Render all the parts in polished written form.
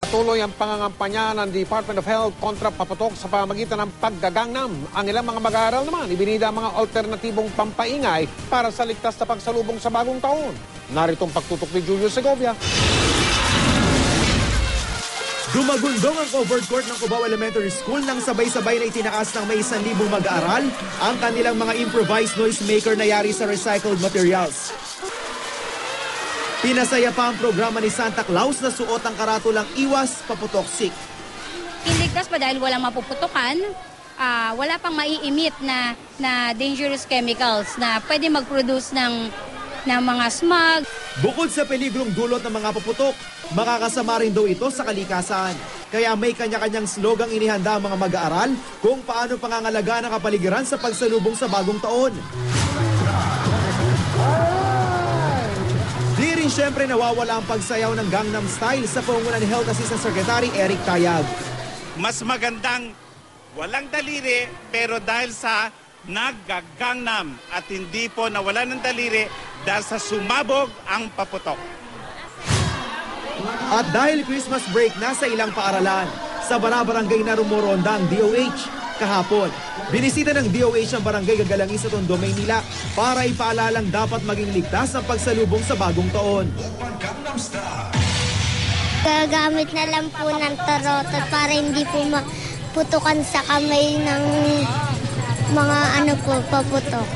Tuloy ang pangangampanya ng Department of Health kontra paputok sa pamamagitan ng paggagangnam. Ang ilang mga mag-aaral naman, ibinida ang mga alternatibong pampaingay para sa ligtas na pagsalubong sa bagong taon. Narito ang pagtutok ni Julio Segovia. Dumagundong ang covered court ng Cubao Elementary School nang sabay-sabay na itinakas ng may 1,000 mag-aaral ang kanilang mga improvised noisemaker na yari sa recycled materials. Pinasaya pa ang programa ni Santa Claus na suot ang karatulang iwas paputoksik. Iligtas pa dahil walang mapuputukan, wala pang mai-emit na dangerous chemicals na pwede mag-produce ng mga smog. Bukod sa peligrong dulot ng mga paputok, makakasama rin daw ito sa kalikasan. Kaya may kanya-kanyang slogang inihanda ang mga mag-aaral kung paano pangangalagaan ang kapaligiran sa pagsalubong sa bagong taon. Di rin siyempre nawawala ang pagsayaw ng Gangnam Style sa pangunan ni Health Assistant Secretary Eric Tayag. Mas magandang walang daliri pero dahil sa naggagangnam at hindi po nawala ng daliri dahil sa sumabog ang paputok. At dahil Christmas break na sa ilang paaralan, sa Barabarangay na rumoronda ang DOH kahapon. Binisita ng DOH ang barangay Gagalangin sa Tondo, Maynila para ipaalalang dapat maging ligtas ang pagsalubong sa bagong taon. Gagamit na lang po ng tarotot para hindi po maputukan sa kamay ng mga paputok.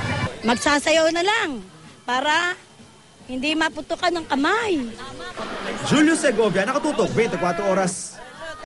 Magsasayaw na lang para hindi maputukan ng kamay. Julio Segovia, nakatutok 24 oras.